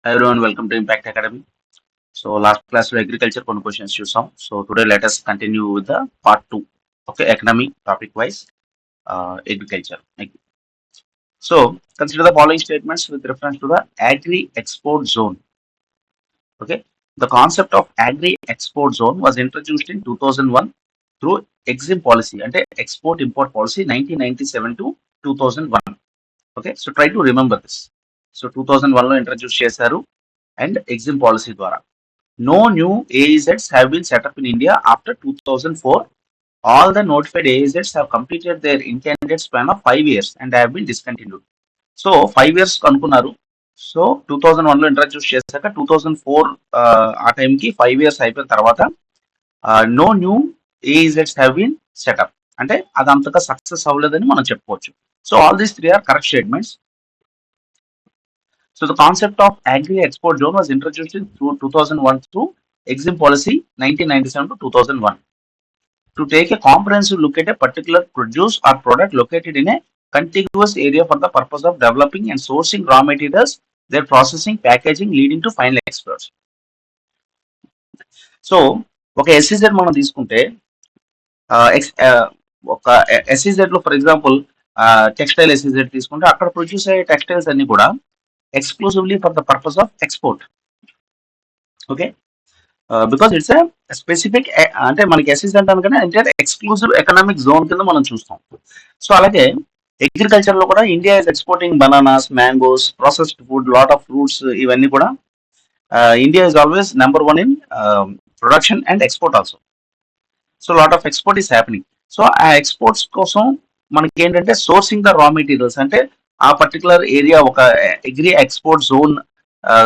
Hi everyone, welcome to Impact Academy. So last class we agriculture కొన్ని questions చూసాం. So today let us continue with the part 2. Okay, economy topic wise agriculture. So consider the following statements with reference to the agri export zone. Okay, the concept of agri export zone was introduced in 2001 through EXIM policy అంటే export import policy 1997 to 2001. Okay, so try to remember this. So 2001 లో introduce చేశారు and EXIM policy ద్వారా. No new AEZs have been set up in India after 2004. All the notified AEZs have completed their intended span of 5 years and have been discontinued. So 5 years అనుకున్నారు. So 2001 లో introduce చేశాక 2004 ఆ టైంకి 5 years అయిపోయిన తర్వాత no new ఏఈజెడ్స్ have been setup అంటే అది అంతగా సక్సెస్ అవ్వలేదని మనం చెప్పుకోవచ్చు. So all these three are correct statements. So the concept of agri export zone was introduced in through 2001 through EXIM policy 1997 to 2001 to take a comprehensive look at a particular produce or product located in a contiguous area for the purpose of developing and sourcing raw materials, their processing, packaging, leading to final exports. So ఒక SEZ మనం తీసుకుంటే ఒక SEZ లో for example textile SEZ తీసుకుంటే అక్కడ produce అయ్యే textiles అన్ని కూడా exclusively for the purpose of export. Okay, because it's a specific అంటే మనకి ఎస్ఎస్ అంటాం కానీ అంటే ఎక్స్క్లూజివ్ ఎకనామిక్ జోన్ కింద మనం చూస్తాం. సో అలాగే అగ్రికల్చర్ లో కూడా India is exporting bananas, mangoes, processed food, lot of fruits, ఇవన్నీ కూడా India is always number 1 in production and export also. So lot of export is happening. So ఆ exports కోసం మనకి ఏంటంటే సోర్సింగ్ ద రా మెటీరియల్స్ అంటే ఆ particular area ఒక agri export zone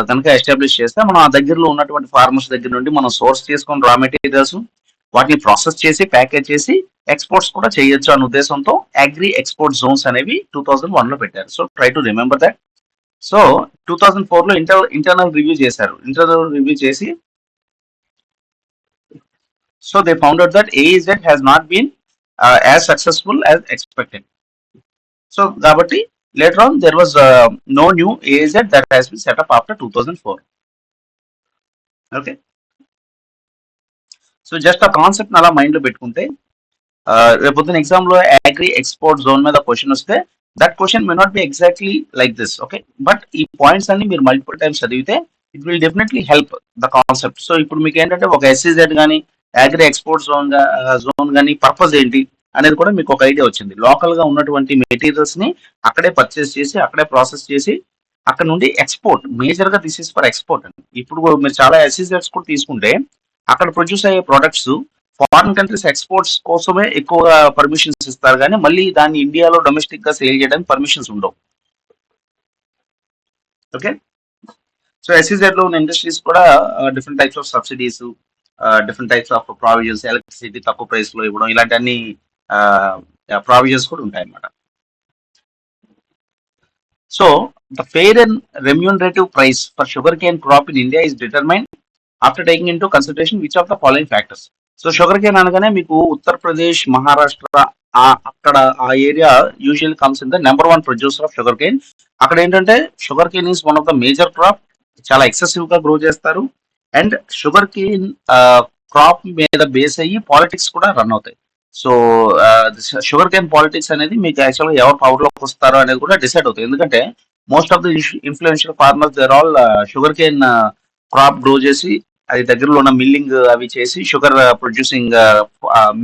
కనుక ఎస్టాబ్లిష్ చేస్తే మనం ఆ దగ్గరలో ఉన్నటువంటి ఫార్మర్స్ దగ్గర నుండి మనం సోర్స్ చేసుకుని రా మెటీరియల్స్ వాటిని ప్రాసెస్ చేసి ప్యాకేజ్ చేసి ఎక్స్పోర్ట్స్ కూడా చేయొచ్చు అనే ఉద్దేశంతో అగ్రి ఎక్స్పోర్ట్ జోన్స్ అనేవి 2001 లో పెట్టారు. So try to remember that. So 2004 లో ఇంటర్నల్ రివ్యూ చేశారు. ఇంటర్నల్ రివ్యూ చేసి so they found out that AEZ has not been as successful as expected. So కాబట్టి later on there was no new AEZ that has been set up after 2004. Okay, so just a concept అలా mind లో పెట్టుకుంటే రేపొద్దున exam లో agri export zone మీద question వస్తే that question may not be exactly like this. Okay, but ఈ points అన్ని మీరు మల్టిపుల్ టైమ్స్ చదివితే it will definitely help the concept. So ఇప్పుడు మీకు ఏంటంటే ఒక ఎస్ఈజెడ్ కానీ అగ్రి ఎక్స్పోర్ట్ జోన్ కానీ పర్పస్ ఏంటి అనేది కూడా మీకు ఒక ఐడియా వచ్చింది. లోకల్ గా ఉన్నటువంటి మెటీరియల్స్ ని అక్కడే పర్చేస్ చేసి అక్కడే ప్రాసెస్ చేసి అక్కడ నుండి ఎక్స్పోర్ట్ మేజర్ గా దిస్ ఇస్ ఫర్ ఎక్స్పోర్ట్ అండి. ఇప్పుడు మీరు చాలా ఎస్ఈజెడ్స్ కూడా తీసుకుంటే అక్కడ ప్రొడ్యూస్ అయ్యే ప్రొడక్ట్స్ ఫారిన్ కంట్రీస్ ఎక్స్పోర్ట్స్ కోసమే ఎక్కువగా పర్మిషన్స్ ఇస్తారు కానీ మళ్ళీ దాన్ని ఇండియాలో డొమెస్టిక్ గా సేల్ చేయడానికి పర్మిషన్స్ ఉండవు. ఓకే, సో ఎస్ఈజెడ్ లో ఉన్న ఇండస్ట్రీస్ కూడా different types of subsidies, different types of provisions, electricity తక్కువ ప్రైస్ లో ఇవ్వడం, ఇలాంటి అన్ని ప్రావిజన్స్ కూడా ఉంటాయి అన్నమాట. So the fair and remunerative price for sugar cane crop in India is determine after taking in to consideration which of the following factors. So sugar Kane అనగానే మీకు ఉత్తరప్రదేశ్, మహారాష్ట్ర అక్కడ ఆ area usual comes in the number 1 producer of sugar cane. అక్కడ ఏంటంటే sugar cane is one of the major crop, చాలా excessive గా grow చేస్తారు and sugar cane crop మీద బేస్ అయ్యి పాలిటిక్స్ కూడా రన్ అవుతాయి. సో షుగర్ కేన్ పాలిటిక్స్ అనేది మీకు యాక్చువల్గా ఎవరు పవర్ లోకి వస్తారో అనేది కూడా డిసైడ్ అవుతుంది. ఎందుకంటే most of the influential farmers they're all sugar cane crop grow చేసి అది దగ్గరలో ఉన్న మిల్లింగ్ అవి చేసి షుగర్ ప్రొడ్యూసింగ్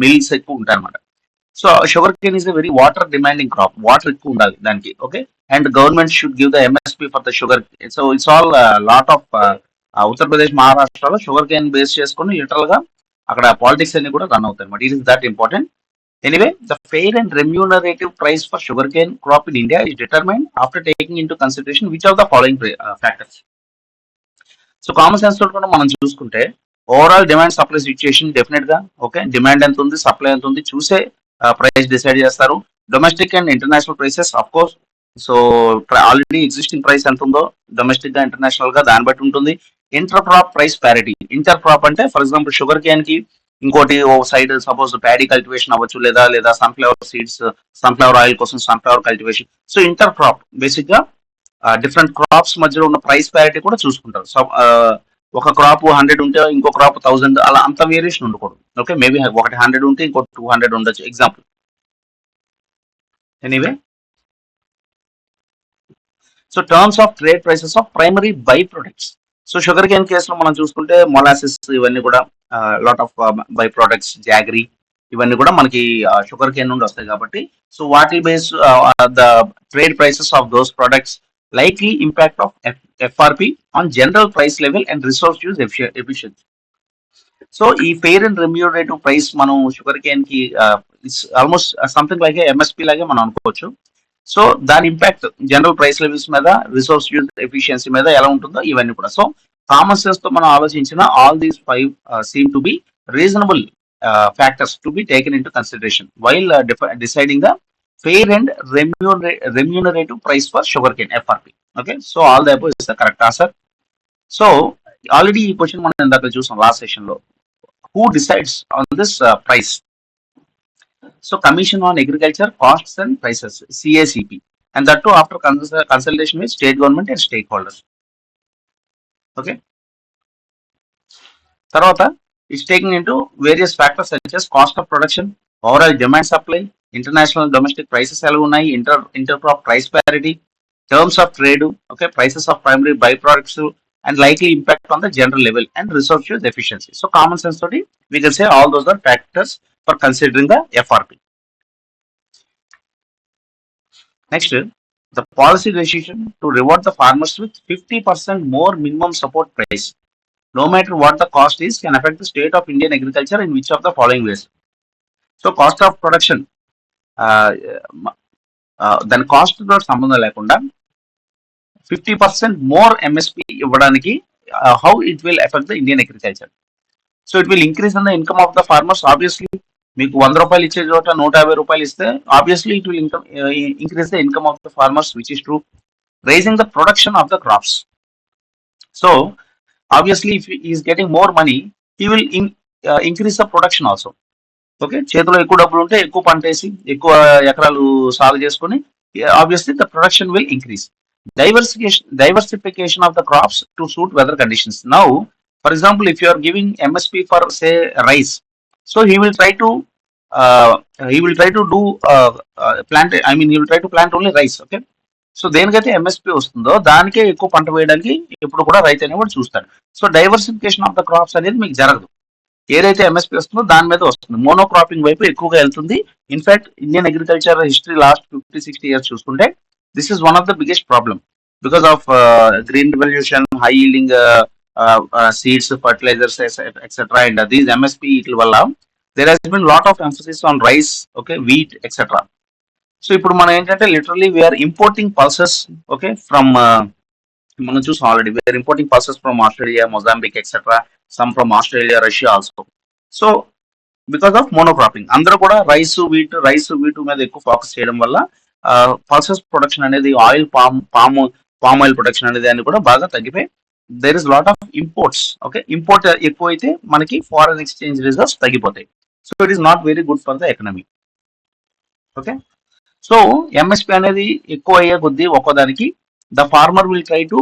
మిల్స్ ఎక్కువ ఉంటాయి అనమాట. So sugar Kane is a very water demanding crop, water ఎక్కువ ఉండాలి దానికి. Okay, and government should give the MSP for the sugar. So it's all lot of Uttar Pradesh, మహారాష్ట్రలో షుగర్ కేన్ బేస్ చేసుకుని literal గా అక్కడ పాలిటిక్స్ అన్ని కూడా రన్ అవుతాయి అనమాట. It is that important. Anyway, the fair and remunerative price for sugar cane crop in India is determined after taking in to consideration which of the following factors. So common sense తోటి కూడా మనం చూసుకుంటే overall demand supply situation definite గా okay, demand ఎంత ఉంది, supply ఎంత ఉంది చూసే ప్రైస్ డిసైడ్ చేస్తారు. Domestic and international prices of course. So already existing price ఎంత ఉందో డొమెస్టిక్ గా ఇంటర్నేషనల్ గా దాన్ని బట్టి ఉంటుంది. Inter crop price parity. Inter crop అంటే ఫర్ ఎగ్జాంపుల్ షుగర్ కేన్ కి ఇంకోటి ఓ సైడ్ సపోజ్ ప్యాడీ కల్టివేషన్ అవ్వచ్చు, లేదా సన్ఫ్లవర్ సీడ్స్, సన్ఫ్లవర్ ఆయిల్ కోసం sunflower cultivation. So inter crop basic గా డిఫరెంట్ క్రాప్స్ మధ్యలో ఉన్న ప్రైస్ ప్యారిటీ కూడా చూసుకుంటారు. సో ఒక క్రాప్ 100 ఉంటే ఇంకో క్రాప్ 1000 అలా అంత వేరియేషన్ ఉండకూడదు. ఓకే, మేబీ ఒకటి 100 ఉంటే ఇంకో 200 ఉండొచ్చు, example. Anyway, so terms of trade prices of primary by products. So sugar Kane కేసులో మనం చూసుకుంటే మొలాసిస్ ఇవన్నీ కూడా lot of by products, jaggery ఇవన్నీ కూడా మనకి షుగర్ కేన్ నుండి వస్తాయి కాబట్టి, సో వాటి base the trade prices of those products likely impact of FRP on general price level and resource use efficiency. So ఈ ఫెయిర్ అండ్ రెమ్యూనరేటివ్ ప్రైస్ మనం sugar cane కి it's almost something like MSP లాగే మనం అనుకోవచ్చు. So దాని impact general price levels మీద, resource use efficiency మీద ఎలా ఉంటుందో ఇవన్నీ కూడా. సో కామన్ సెన్స్ తో మనం ఆలోచించిన all these 5 seem to be reasonable factors to be taken in to consideration while deciding the fair and remunerative price for sugarcane FRP. Okay, so all the above is the correct answer. So already ఈ question మనం ఇందాక చూసాం last session లో. Who decides on this price? So Commission on Agriculture Costs and Prices, CACP, and that too after consultation with state government and stakeholders. Okay, తర్వాత it's taking into various factors such as cost of production, overall demand supply, international domestic prices ఎలా ఉన్నాయి, inter crop price parity, terms of trade, okay, prices of primary by products, and likely impact on the general level and resource use efficiency. So common sense తోటి we can say all those are factors for considering the FRP. Next, the policy decision to reward the farmers with 50% more minimum support price no matter what the cost is can affect the state of Indian agriculture in which of the following ways? So cost of production, దాని cost తో సంబంధం లేకుండా 50% more MSP ఇవ్వడానికి how it will affect the Indian agriculture. So it will increase in the income of the farmers. Obviously మీకు 100 రూపాయలు ఇచ్చే చోట 150 రూపాయలు ఇస్తే obviously it will increase the income of the farmers, which is true. Rising the production of the crops. So obviously if he is getting more money, he will increase the production also. Okay, చేతిలో ఎక్కువ డబ్బులు ఉంటే ఎక్కువ పంట వేసి ఎక్కువ ఎకరాలు సాగు చేసుకుని obviously the production will increase. Diversification of the crops to suit weather conditions. Now for example, if you are giving MSP for say rice, so he will try to do plant, I mean he will try to plant only rice. Okay, so దేనికైతే MSP వస్తుందో దానికే ఎక్కువ పంట వేయడానికి ఎప్పుడు కూడా రైతు అనేవాడు చూస్తాడు. So diversification of the crops అనేది మీకు జరగదు. ఏదైతే ఎంఎస్పి వస్తుందో దాని మీద వస్తుంది. మోనోక్రాపింగ్ వైపు ఎక్కువగా వెళ్తుంది. In fact Indian agriculture history last 50-60 years చూసుకుంటే this is one of the biggest problem because of green revolution, high yielding seeds, fertilisers etcetera, and these MSP వీటి వల్ల there has been lot of emphasis on rice, okay, wheat etcetera. So ఇప్పుడు మనం ఏంటంటే literally we're importing pulses, okay, from మనం చూసాం already we're importing pulses from Australia, Mozambique etcetera, some from Australia, Russia also. So because of monocropping అందరూ కూడా rice wheat మీద ఎక్కువ focus చేయడం వల్ల పల్సెస్ ప్రొడక్షన్ అనేది, ఆయిల్ పామ్ ఆయిల్ ప్రొడక్షన్ అనేది అని కూడా బాగా తగ్గిపోయి there is lot of imports. Okay, import ఎక్కువ అయితే మనకి ఫారెన్ ఎక్స్చేంజ్ రిజర్వ్స్ తగ్గిపోతాయి. So it is not very good for the economy. Okay, so MSP అనేది ఎక్కువ అయ్యే కొద్దీ ఒక్కోదానికి the farmer will try to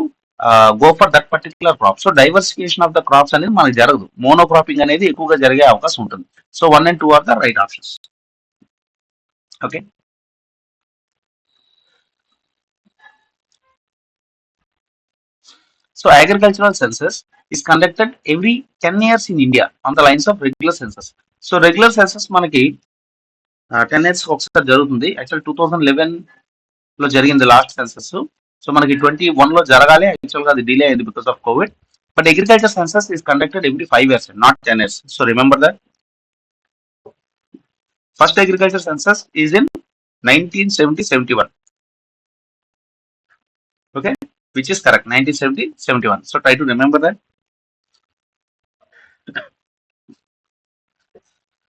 go for that particular crop. So diversification of the crops అనేది మనకి జరగదు. మోనోక్రాపింగ్ అనేది ఎక్కువగా జరిగే అవకాశం ఉంటుంది. So 1 and 2 are the right options. Okay, so agricultural census is conducted every 10 years in India on the lines of regular census. So regular census మనకి 10 years ఒకసారి జరుగుతుంది. యాక్చువల్ 2011 లో జరిగింది లాస్ట్ సెన్సస్. సో మనకి 21 లో జరగాలి, యాక్చువల్ గా అది డిలే అయింది because of Covid. But agriculture census is conducted every 5 years, not 10 years. So remember that first agriculture census is in 1970-71. Okay, which is correct, 1970-71. So try to remember that.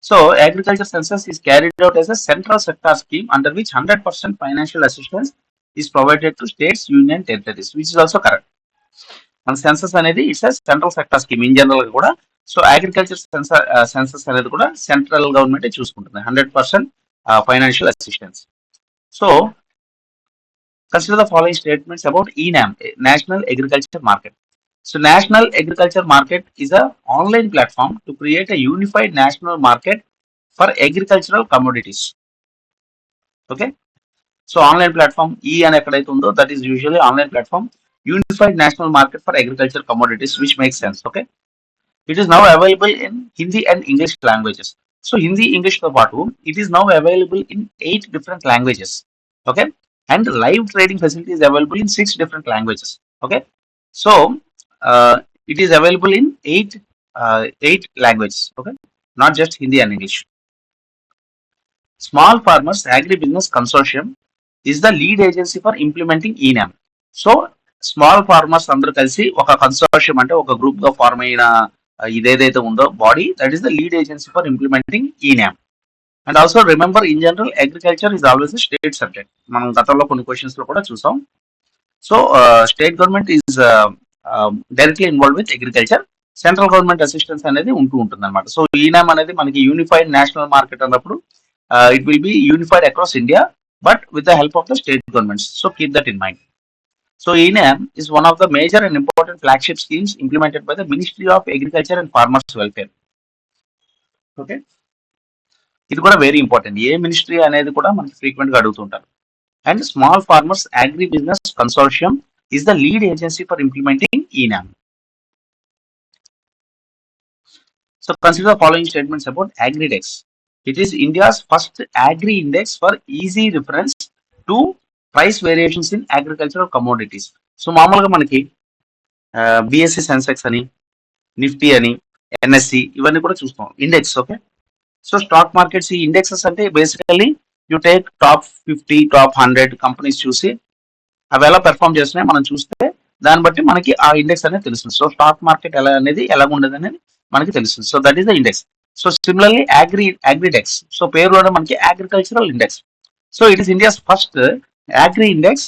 So agriculture census is carried out as a central sector scheme under which 100% financial assistance is provided to states, union territories, which is also correct. మన census అనేది it's a central sector scheme in general గా కూడా. So agriculture census అనేది కూడా central government చూసుకుంటుంది 100% financial assistance. So Consider the following statements about ENAM, National Agriculture Market. So National Agriculture Market is a online platform to create a unified national market for agricultural commodities. Okay. So online platform E and ekkadaithe undo, that is usually online platform, unified national market for agriculture commodities, which makes sense. Okay. It is now available in Hindi and English languages. So Hindi, English to patu, it is now available in 8 different languages. Okay. And live trading facility is available in 6 different languages. Okay. So it is available in 8 languages. Okay. Not just Hindi and English. Small Farmers Agribusiness Consortium is the lead agency for implementing ENAM. So small farmers అందరూ కలిసి ఒక consortium అంటే ఒక group గా form అయిన ఇదేదైతే ఉందో body, that is the lead agency for implementing eNAM. And also remember, in general agriculture is always state subject. మనం గతంలో కొన్ని క్వశ్చన్స్ లో కూడా చూసాం. So state government is directly involve with agriculture, central government assistance అనేది ఉంటుంది అనమాట. So eNAM అనేది మనకి యూనిఫైడ్ నేషనల్ మార్కెట్ అన్నప్పుడు it will be unified across India, but with the help of the state governments. So keep that in mind. So ENAM is one of the major and important flagship schemes implemented by the Ministry of Agriculture and Farmers Welfare. Okay, ఇది కూడా very important. ఏ ministry అనేది కూడా మనకి frequent గా అడుగుతుంటారు. And small farmers agri business consortium is the lead agency for implementing ENAM. So consider the following statements about AgriDex. It is India's first agri index for easy reference to price variations in agricultural commodities. So మామూలుగా మనకి BSc Sensex అని, Nifty అని, NSC ఇవన్నీ కూడా చూస్తాం index. Okay. So stock markets ఈ indexes అంటే basically you take top 50, top 100 companies చూసి అవి ఎలా పెర్ఫామ్ చేస్తున్నాయి మనం చూస్తే దాన్ని బట్టి మనకి ఆ ఇండెక్స్ అనేది తెలుస్తుంది. సో స్టాక్ మార్కెట్ ఎలా అనేది ఎలా ఉండదు అనేది మనకి తెలుస్తుంది. So that is the index. So similarly Agridex, so పేరులోనే మనకి agricultural index. So it is India's first agri index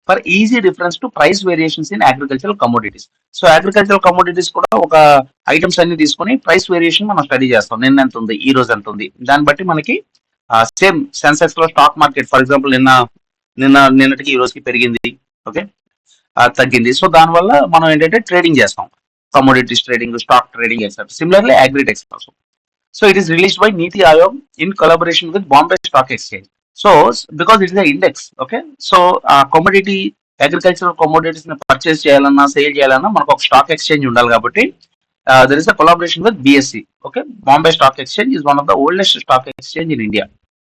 for easy reference to price variations in agricultural commodities. So agricultural commodities కూడా ఒక ఐటమ్స్ అన్ని తీసుకొని price variation మనం study చేస్తాం. నిన్న ఎంత ఉంది, ఈ రోజు ఎంత ఉంది, దాన్ని బట్టి మనకి సేమ్ సెన్సెక్స్ లో స్టాక్ మార్కెట్ ఫర్ ఎగ్జాంపుల్ నిన్నటికి ఈ రోజుకి పెరిగింది, ఓకే, తగ్గింది. సో దానివల్ల మనం ఏంటంటే ట్రేడింగ్ చేస్తాం, commodities trading, stock trading etcetera. Similarly Agridex also. So it is released by Niti Aayog in collaboration with Bombay Stock Exchange. So because it is an index, okay. So commodity, agricultural commodities ని purchase చేయాలన్నా sale చేయాలన్నా మనకు ఒక stock exchange ఉండాలి కాబట్టి there is a collaboration with BSE. Okay, Bombay Stock Exchange is one of the oldest stock exchange in India.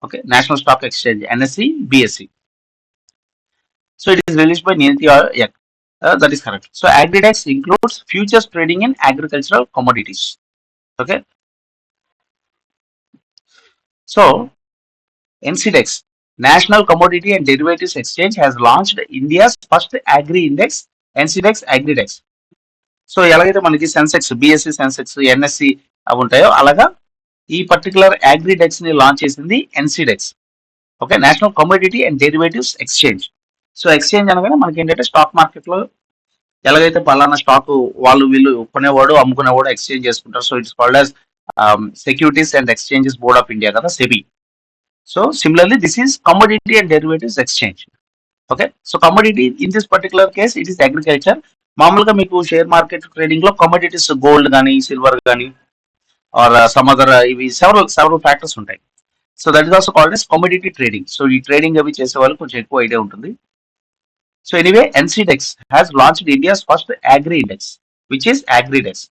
Okay, National Stock Exchange, NSE, BSE. So it is released by Niti Aayog. That is correct. So AgriDex includes futures trading in agricultural commodities. Okay. So, NCDEX, National Commodity and Derivatives Exchange, has launched India's first agri index, NCDEX AgriDex. So ఎలాగైతే మనకి Sensex, BSc Sensex, NSC అవి ఉంటాయో అలాగా ఈ particular అగ్రిడెక్స్ ని launch చేసింది NCDEX. Okay, national commodity and derivatives exchange. So exchange అనగానే మనకి ఏంటంటే స్టాక్ మార్కెట్ లో ఎలాగైతే పలానా స్టాక్ వాళ్ళు వీళ్ళు కొనేవాడు అమ్ముకునేవాడు ఎక్స్చేంజ్ చేసుకుంటారు. So it's called as Securities and Exchanges Board of India, కదా, SEBI. So similarly, this is Commodity and Derivatives Exchange. Okay, so commodity in this particular case it is agriculture. మామూలుగా మీకు share market trading లో commodities gold కానీ, silver కానీ, or some other ఇవి several factors ఉంటాయి. So that is also called as commodity trading. So ఈ trading అవి చేసే వాళ్ళు కొంచెం ఎక్కువ ఐడియా ఉంటుంది. So anyway, NCDEX has launched India's first agri index which is Agridex.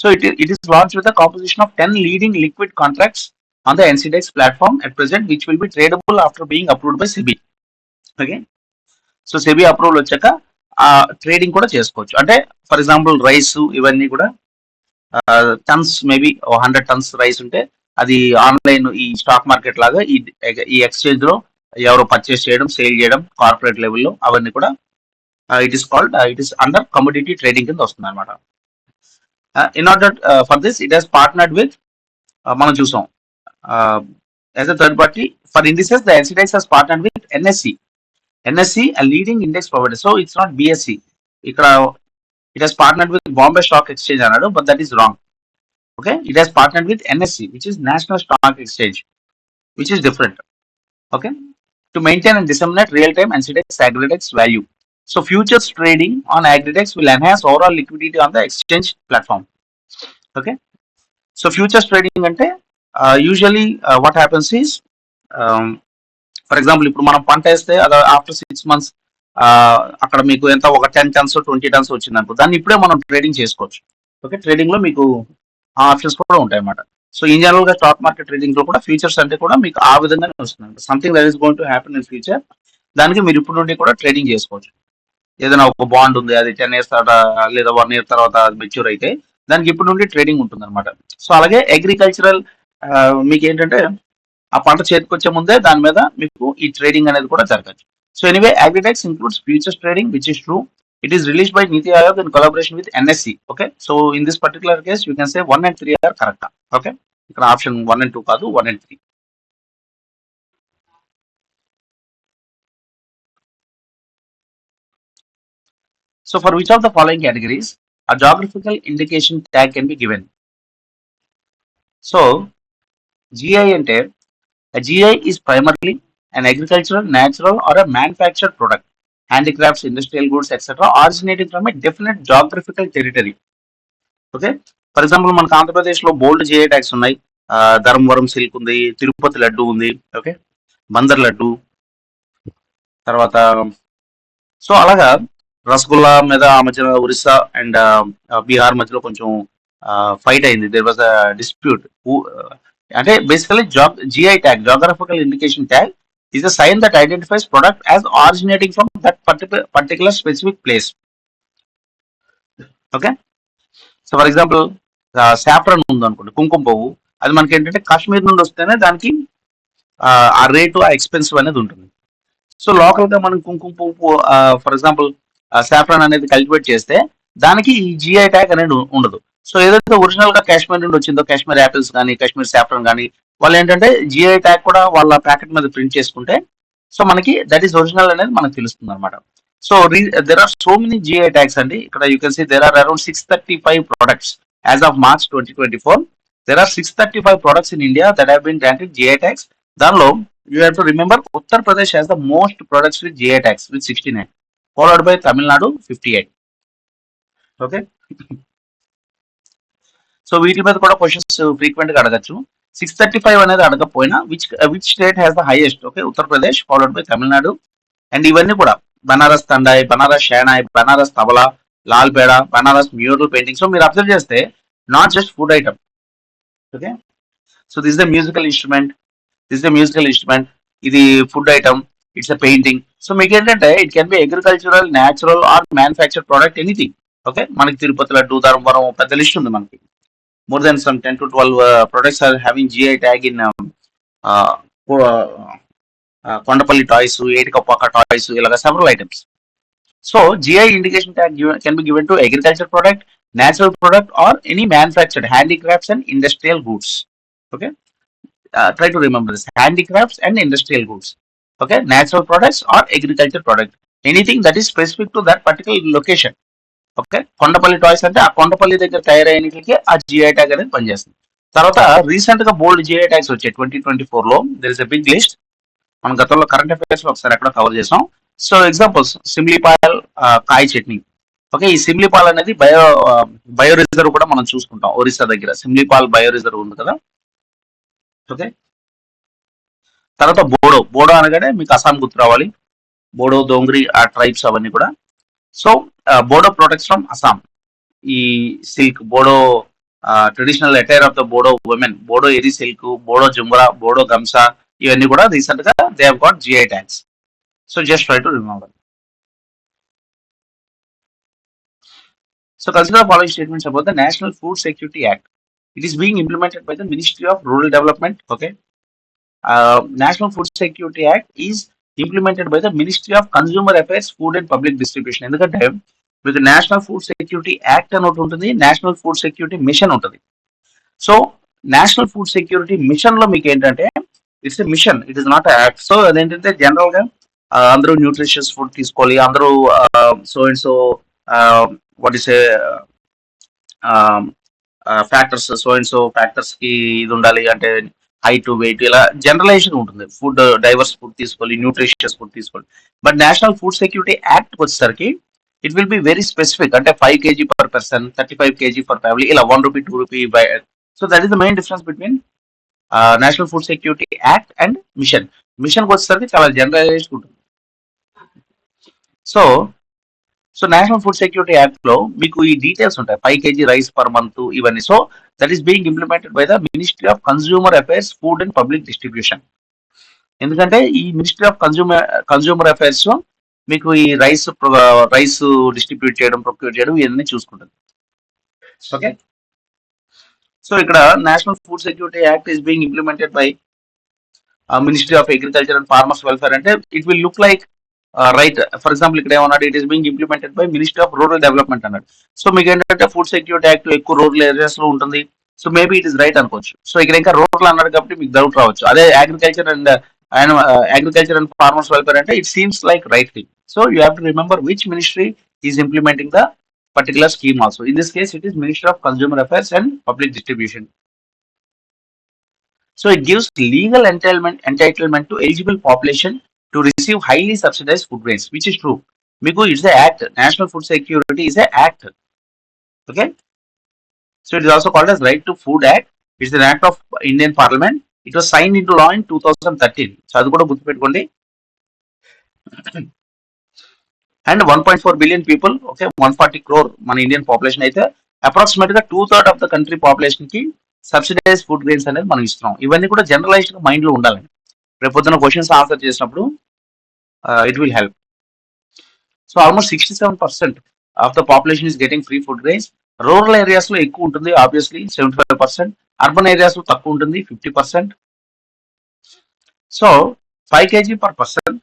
So it is launched with a composition of 10 leading liquid contracts on the NCDEX platform at present, which will be tradable after being approved by SEBI. Okay, so SEBI approval వచ్చాక trading కూడా చేసుకోవచ్చు. అంటే for example rice ఇవన్నీ కూడా turns, maybe 100 turns rice ఉంటే అది online ఈ stock market లాగా ఈ ఎక్స్చేంజ్ లో ఎవరు పర్చేస్ చేయడం, సేల్ చేయడం కార్పొరేట్ లెవెల్లో అవన్నీ కూడా it is under commodity trading కింద వస్తుంది అనమాట. In order for this, it has partnered with మనం చూసాం as a third party for indices. The NCDEX has partnered with NSE, a leading index provider. So it's not BSE. ఇక్కడ it has partnered with Bombay Stock Exchange అన్నాడు, but that is wrong. Okay, it has partnered with NSE, which is National Stock Exchange, which is different. Okay, to maintain and disseminate real-time NCDEX aggregates value. So futures trading on aggregates will enhance overall liquidity on the exchange platform. Okay. So futures trading ante usually what happens is um, for example ఇప్పుడు మనం పంట వేస్తే అది after 6 months అక్కడ మీకు ఎంత ఒక 10 tons 20 tons వచ్చిందనుకో దాన్ని ఇప్పుడే మనం ట్రేడింగ్ చేసుకోవచ్చు. ఓకే, ట్రేడింగ్ లో మీకు ఆ ఆప్షన్స్ కూడా ఉంటాయి అన్నమాట. సో ఇన్ జనరల్ గా స్టాక్ మార్కెట్ ట్రేడింగ్ లో కూడా ఫ్యూచర్స్ అంటే కూడా మీకు ఆ విధంగానే వస్తుంది. Something that is going to happen in future, దానికి మీరు ఇప్పుడు నుండి కూడా ట్రేడింగ్ చేసుకోవచ్చు. ఏదైనా ఒక బాండ్ ఉంది, అది 10 years తర్వాత లేదా 1 year తర్వాత మెచ్యూర్ అయితే దానికి ఇప్పుడు నుండి ట్రేడింగ్ ఉంటుంది అనమాట. సో అలాగే అగ్రికల్చరల్ మీకు ఏంటంటే ఆ పంట చేతికొచ్చే ముందే దాని మీద మీకు ఈ ట్రేడింగ్ అనేది కూడా జరగచ్చు. So anyway Agridex includes futures trading which is true. It is release by Niti Aayog in collaboration with NSC. Okay, so in this particular case you can say 1 and 3 are correct. Okay, ఇక్కడ option 1 and 2 కాదు, 1 and 3. So for which of the following categories a geographical indication tag can be given? So GI అంటే a GI is primarily an agricultural, natural or a manufactured product, handicrafts, industrial goods, etc. originating from a definite geographical territory. Okay, for example మనకు ఆంధ్రప్రదేశ్ లో బోల్డ్ GI tax ఉన్నాయి. Dharmavaram silk ఉంది, తిరుపతి లడ్డు ఉంది, okay, Bandar laddu, తర్వాత so అలాగా రసగుల్లా మీద ఆ మధ్యన ఒరిస్సా అండ్ బీహార్ మధ్యలో కొంచెం ఫైట్ అయింది. There was a dispute. అంటే basically GI tag, geographical indication tag, is a sign that identifies product as originating from that particular specific place. Okay, so for example saffron ఉంది అనుకోండి, కుంకుమ పువ్వు, అది మనకి ఏంటంటే కాశ్మీర్ నుండి వస్తేనే దానికి ఆ రేటు, ఆ ఎక్స్పెన్సివ్ అనేది ఉంటుంది. సో లోకల్ గా మనం కుంకుమ పువ్వు ఫర్ ఎగ్జాంపుల్ సాఫ్రాన్ అనేది కల్టివేట్ చేస్తే దానికి ఈ జిఐ ట్యాగ్ అనేది ఉండదు. సో ఏదైతే ఒరిజినల్ గా కాశ్మీర్ నుండి వచ్చిందో, కాశ్మీర్ యాపిల్స్ కానీ కాశ్మీర్ సాఫ్రాన్ కానీ, వాళ్ళు ఏంటంటే జిఐ ట్యాగ్ కూడా వాళ్ళ ప్యాకెట్ మీద ప్రింట్ చేసుకుంటే సో మనకి దట్ ఈస్ ఒరిజినల్ అనేది మనకు తెలుస్తుంది అనమాట. So there are so many GI tags అండి. ఇక్కడ you can see there are around 635 products as of March 2024. There are 635 products in India that have been granted GI tags. దానిలో you have to remember Uttar Pradesh has the most products with GI tags with 69, followed by Tamil Nadu 58. Okay. So వీటి మీద కూడా questions frequent గా అడగచ్చు. 635 అనేది అడగకపోయినా which state has the highest, okay, Uttar Pradesh followed by Tamil Nadu. And ఇవన్నీ కూడా Banaras తండాయ్, Banaras షానాయ్, Banaras tabla, Lal Peda, Banaras mural painting. So మీరు అబ్జర్వ్ చేస్తే not just food item. Okay, so this the musical instrument, ఇది food item, it's a painting. So మీకు ఏంటంటే it can be agricultural, natural or manufactured product, anything. Okay, మనకి తిరుపతి లడ్డు, ధర్మవరం పెద్ద list ఉంది మనకి. More than some 10 to 12 products are having GI tag in Kondapalli toys, Edikappaka toys, ilaga several items. So GI indication tag can be given to agriculture product, natural product or any manufactured handicrafts and industrial goods. Okay, try to remember this: handicrafts and industrial goods. Okay, natural products or agriculture product, anything that is specific to that particular location. Okay, Kondapalli toys అంటే ఆ కొండపల్లి దగ్గర తయారయ్యేకి ఆ GI tag అనేది పనిచేస్తుంది. తర్వాత recent గా బోల్డ్ GI tags వచ్చాయి 2024 లో. There is a big list. మనం గతంలో కరెంట్ అఫైర్స్ లో ఒకసారి ఎక్కడ కవర్ చేసాం. సో ఎగ్జాంపుల్స్: సిమ్లీపాల్ కాయ చట్నీ. ఓకే, ఈ సిమ్లీపాల్ అనేది బయో రిజర్వ్ కూడా మనం చూసుకుంటాం. ఒరిస్సా దగ్గర సిమ్లీపాల్ బయో రిజర్వ్ ఉంది కదా. ఓకే, తర్వాత బోడో అనగానే మీకు అస్సాం గుర్తు రావాలి. బోడో, దోంగ్రీ ఆ ట్రైబ్స్ అవన్నీ కూడా. So Bodo products from Assam, ఈ silk, Bodo traditional attire of the Bodo women, Bodo Eri silk, Bodo Jumra, Bodo Gamsa, ఇవన్నీ కూడా రీసెంట్ గా they have got GI tags. So just try to remember. So consider following statements about the national food security act. It is being implemented by the ministry of rural development. Okay, national food security act is implemented by the ministry of consumer affairs, food and public distribution. ఎందుకంటే మీకు national food security act అని ఒకటి ఉంటుంది, national food security mission ఉంటుంది. So national food security mission లో మీకు ఏంటంటే it's a mission, it is not act. So అదేంటంటే జనరల్ గా అందరూ న్యూట్రిషియస్ ఫుడ్ తీసుకోవాలి, అందరూ so and so what is a factors, so and so factors కి ఇది ఉండాలి అంటే హైట్ వెయిట్ ఇలా జనరలైజేషన్ ఉంటుంది. ఫుడ్ డైవర్స్ ఫుడ్ తీసుకోవాలి, న్యూట్రిషియస్ ఫుడ్ తీసుకోవాలి. But national food security act వచ్చేసరికి it will be very specific. అంటే 5 kg per person, 35 kg for family, ఇలా 1 rupee 2 rupee by. So that is the main difference between national food security act and mission. Mission వచ్చేసరికి చాలా generalization ఉంటుంది. So so national food security act లో మీకు ఈ details ఉంటాయి. 5 kg rice per month ఇవన్నీ. So that is being implemented by the ministry of consumer affairs, food and public distribution. ఎందుకంటే ఈ మినిస్ట్రీ ఆఫ్ కన్స్యూమర్ అఫైర్స్ మీకు ఈ రైస్ డిస్ట్రిబ్యూట్ చేయడం, ప్రొక్యూర్ చేయడం ఇవన్నీ చూసుకుంటుంది. ఓకే. సో ఇక్కడ national food security act is being implemented by ministry of agriculture and farmers welfare. అంటే it will look like right. For example ఇక్కడ ఏమన్నాడు, it is being implemented by ministry of rural development అన్నాడు. So మీకు ఏంటంటే food security act ఎక్కువ rural areas లో ఉంటుంది. So maybe it is right అనుకోవచ్చు. సో ఇక్కడ ఇంకా రూరల్ అన్నాడు కాబట్టి మీకు డౌట్ రావచ్చు. అదే అగ్రికల్చర్ అండ్ ఫార్మర్స్ వెల్ఫేర్ అంటే it seems like right thing. So you have to remember which ministry is implementing the particular scheme also. In this case, it is Ministry of Consumer Affairs and Public Distribution. So it gives legal entitlement to eligible population to receive highly subsidized food grains, which is true. Because it's the act. National Food Security is an act. Okay. So it is also called as Right to Food Act. It's an act of Indian Parliament. It was signed into law in 2013. So అది కూడా గుర్తుపెట్టుకోండి. And 1.4 billion people, okay, 140 crore మన Indian population అయితే approximate గా 2/3 of the country population కి subsidise food grains అనేది మనం ఇస్తున్నాం. ఇవన్నీ కూడా జనరలైజ్డ్ గా మైండ్ లో ఉండాలి. రేపు పొద్దున క్వశ్చన్స్ ఆన్సర్ చేసినప్పుడు it will help. So almost 67% of the population is getting free food grains. Rural areas లో ఎక్కువ ఉంటుంది ఆబ్వియస్లీ 75%. అర్బన్ ఏరియాస్ లో తక్కువ ఉంటుంది 50%. So 5 kg per person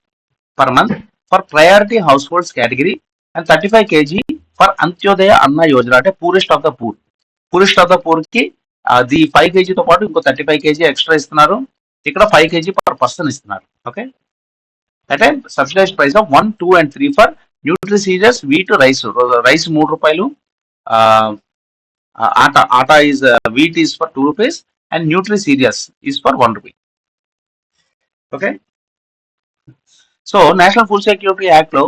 per month for priority households category and 35 kg for Antyodaya Anna Yojana, అంటే poorest of the poor. Poorest of the poor కి అది 5 kg తో పాటు ఇంకో 35 kg ఎక్స్ట్రా ఇస్తున్నారు. ఇక్కడ 5 kg పర్ పర్సన్ ఇస్తున్నారు. ఓకే. అంటే subsidize price of 1, 2 and 3 for nutri cereals wheat rice. Rice 3 రూపాయలు, atta is wheat is for 2 rupees and nutri cereals is for 1 rupee. Okay. So national food security act లో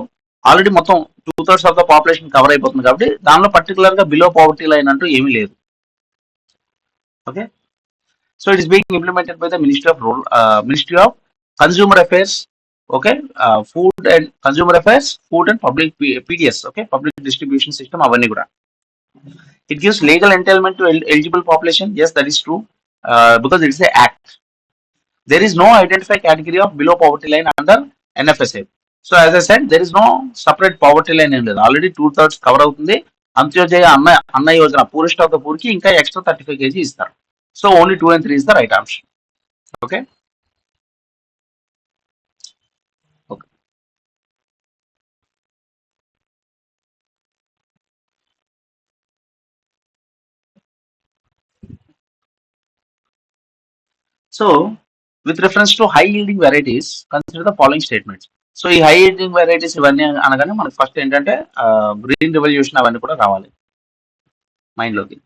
already మొత్తం 2/3 of the population cover అయిపోతుంది కాబట్టి దానిలో particular గా below poverty line అంటూ ఏమీ లేదు. Okay. So it is being implemented by the ministry of consumer affairs, okay, food and consumer affairs, food and public PDS, okay, public distribution system అవన్నీ కూడా. It gives legal entitlement to eligible population. Yes, that is true, because it's the act. There is no identified category of below poverty line under NFSA. So as I said, there is no separate poverty line in it. Already 2/3 cover అవుతుంది. అంత్యోదయ అన్న Yojana poorest of the poor కి ఇంకా extra 35 kg ఇస్తారు. So only 2 and 3 is the right option. Okay. So with reference to high yielding varieties, consider the following statements. So ఈ high yielding varieties ఇవన్నీ అనగానే మనకు first ఏంటంటే గ్రీన్ రెవల్యూషన్ అవన్నీ కూడా రావాలి మైండ్ లోకి.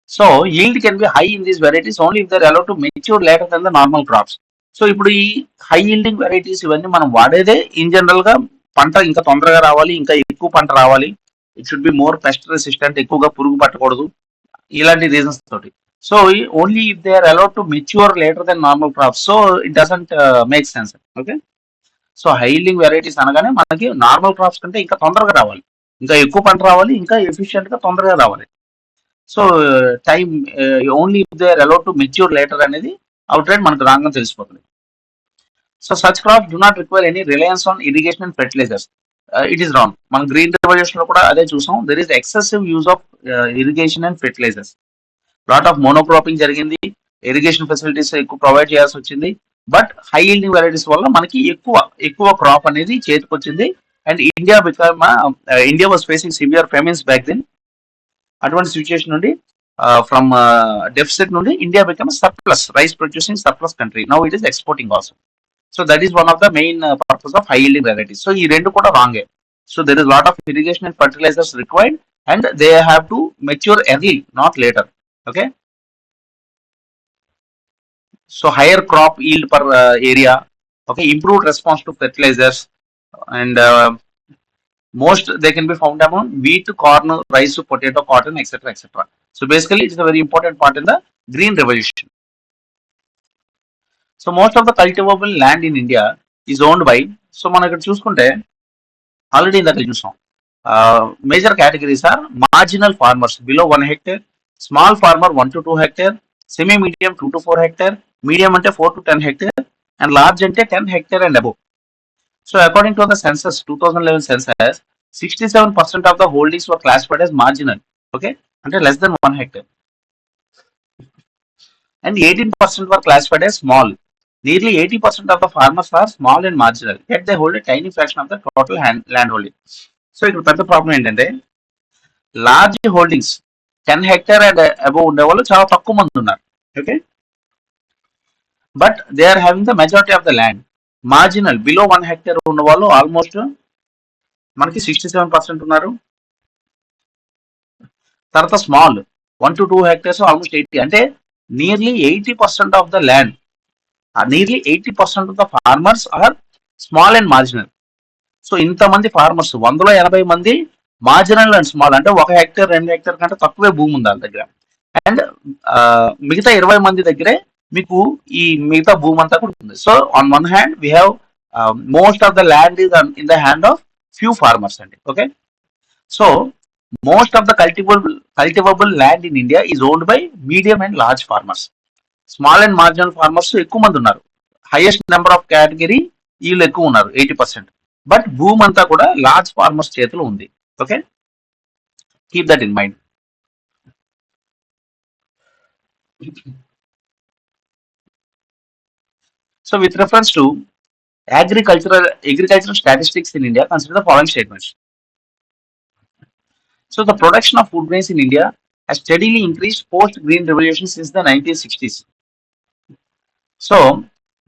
So yield can be high in these varieties only if they are allowed to mature later than the normal crops. So ఇప్పుడు ఈ హై yielding varieties ఇవన్నీ మనం వాడేదే ఇన్ జనరల్ గా పంట ఇంకా తొందరగా రావాలి, ఇంకా ఎక్కువ పంట రావాలి, it should be more pest resistant, ఎక్కువగా పురుగు పట్టకూడదు, ఇలాంటి రీజన్స్ తోటి. So only if they are allowed to mature later than normal crops, so it doesn't make sense. Okay. So high yielding varieties అనగానే మనకి నార్మల్ క్రాప్స్ కంటే ఇంకా తొందరగా రావాలి, ఇంకా ఎక్కువ పంట రావాలి, ఇంకా ఎఫిషియెంట్ గా తొందరగా రావాలి. So time only if they are allowed to mature later అనేది అవుట్ రైట్ మనకు రాంగ్ అని తెలిసిపోతుంది. So such crops do not require any reliance on irrigation and fertilisers. It is wrong. మనం గ్రీన్ రెవల్యూషన్ లో కూడా అదే చూసాం. There is excessive use of irrigation and fertilisers. Lot of monocropping జరిగింది, irrigation facilities ఎక్కువ provide చేయాల్సి వచ్చింది. But high yielding varieties వల్ల మనకి ఎక్కువ క్రాప్ అనేది చేతికి వచ్చింది. And India was facing severe famines back then. అటువంటి సిచ్యుయేషన్ నుండి ఫ్రమ్ డెఫిసిట్ నుండి India become surplus rice producing surplus country. Now it is exporting also. So that is one of the main purpose of high yielding varieties. So ఈ రెండు కూడా రాంగే. So there is lot of irrigation and fertilizers required and they have to mature early, not later. Okay. So higher crop yield per area, okay, improved response to fertilizers, and most they can be found among wheat, corn, rice, potato, cotton, etc., etc. So basically, it's a very important part in the green revolution. So most of the cultivable land in India is owned by. So మనం ఇక్కడ చూసుకుంటే already ఇందాక చూసాం. Major categories are marginal farmers below 1 hectare, small farmer 1 to 2 hectare, semi medium 2 to 4 hectare, medium అంటే 4 to 10 hectare, and large అంటే 10 hectare and above. So according to the census 2011 census, 67% of the holdings were classified as marginal, okay, అంటే less than 1 hectare, and 18% were classified as small. Nearly 80% of the farmers are small and marginal, yet they hold a tiny fraction of the total land holding. So ఇక్కడ పెద్ద problem ఏంటంటే large holdings 10 hectare and above ఉండే వాళ్ళు చాలా తక్కువ మంది ఉన్నారు, okay, but they are having the majority of the land. Marginal below 1 hectare ఉన్న వాళ్ళు ఆల్మోస్ట్ మనకి 67% ఉన్నారు. తర్వాత స్మాల్ 1 to 2 hectares ఆల్మోస్ట్ 80, అంటే nearly 80% of the land, nearly 80% of the farmers are small and marginal. So ఇంతమంది farmers 180 మంది marginal and small, అంటే 1 hectare 2 hectare కంటే తక్కువే భూమి ఉంది వాళ్ళ దగ్గర. అండ్ మిగతా 20 మంది దగ్గరే మీకు ఈ మిగతా భూమి అంతా కూడా ఉంది. So on one hand we have most of the land is in the hand of few farmers అండి, okay. So most of the cultivable land in India is owned by medium and large farmers. Small and marginal farmers ఎక్కువ మంది ఉన్నారు. Highest number of category వీళ్ళు ఎక్కువ ఉన్నారు 80%, but భూమి అంతా కూడా లార్జ్ ఫార్మర్స్ చేతిలో ఉంది, okay. Keep that in mind. So with reference to agricultural statistics in India, consider the following statements. So the production of food grains in India has steadily increased post Green Revolution since the 1960s. So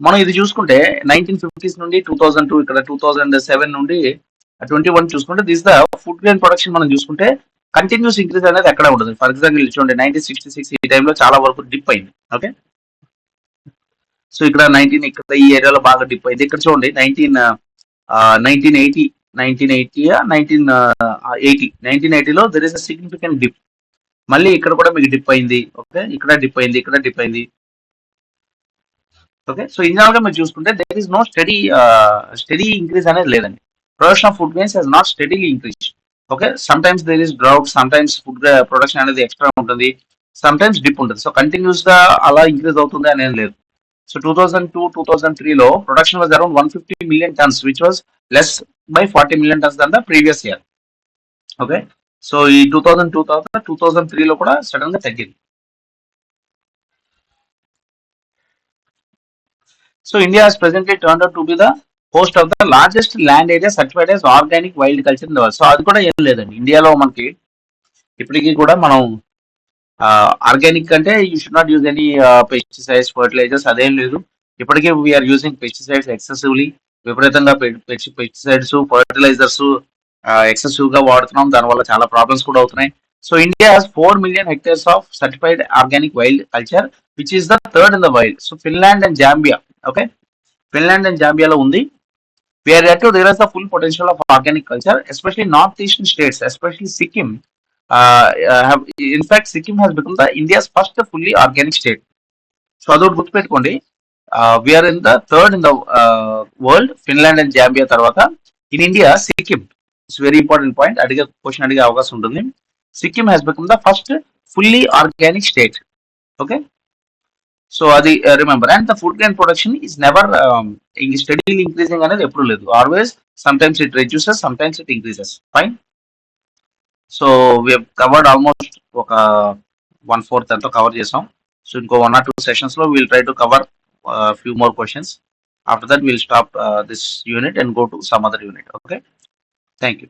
మనం ఇది చూసుకుంటే 1950s నుండి 2002, ఇక్కడ 2007 నుండి 21 చూసుకుంటే this the food grain production మనం చూసుకుంటే continuous increase అనేది ఎక్కడ ఉండదు. ఫర్ ఎగ్జాంపుల్ చూడండి 1966 ఈ టైంలో చాలా వరకు డిప్ అయింది, ఓకే. సో ఇక్కడ 19 ఇక్కడ ఈ ఏరియాలో బాగా డిప్ అయింది. ఇక్కడ చూడండి 1980 1980లో there is a significant dip. మళ్ళీ ఇక్కడ కూడా మీకు డిప్ అయింది, ఓకే, ఇక్కడ డిప్ అయింది, ఇక్కడ డిప్ అయింది, ఓకే. సో ఇన్జనరల్ గా మీరు చూసుకుంటే there is no steady increase అనేది లేదండి. Production of food grains has not steadily increase, okay. Some times there is drought, some times food production అనేది ఎక్స్ట్రా ఉంటుంది, సమ్ టైమ్స్ డిప్ ఉంటుంది. సో కంటిన్యూస్ గా అలా ఇంక్రీజ్ అవుతుంది అనేది లేదు. సో 2002-2003లో production was around 150 million tons, which was less by 40 million tons than the previous year, okay. So ఈ 2002 తర్వాత 2003లో కూడా సడన్ గా తగ్గింది. So India has presently turned out to be the host of the largest land area certified as organic wild culture in the world. So అది కూడా ఏం లేదండి, ఇండియాలో మనకి ఇప్పటికీ కూడా మనం ఆర్గానిక్ అంటే you should not use any pesticides, fertilizers, అదేం లేదు. ఇప్పటికీ వీఆర్ యూజింగ్ పెస్టిసైడ్స్ ఎక్సెసివ్లీ, విపరీతంగా పెస్టిసైడ్స్, ఫర్టిలైజర్స్ ఎక్సెసివ్ గా వాడుతున్నాం, దానివల్ల చాలా ప్రాబ్లమ్స్ కూడా అవుతున్నాయి. So India has 4 million hectares of certified organic wild culture, which is the third in the wild. So Finland and Zambia, okay, Finland and జాంబియాలో ఉంది. We are yet to realize the full potential of organic culture, especially northeastern states, especially Sikkim. In fact, Sikkim has become the India's first fully organic state. So అదొకటి గుర్తుపెట్టుకోండి. We are in the third in the world, Finland and Zambia తర్వాత. In India, Sikkim, it's very important point. అడిగే question అడిగే అవకాశం ఉంటుంది. Sikkim has become the first fully organic state, okay. So అది remember. And the food grain production is never steadily increasing అనేది ఎప్పుడు లేదు, always some times it reduces, some times it increases, fine. So we covered almost ఒక 1/4 ఎంతో cover చేసాం. So ఇంకో 1 or 2 sessions లో we'll try to cover few more questions. After that we'll stop this unit and go to some other unit, okay. Thank you.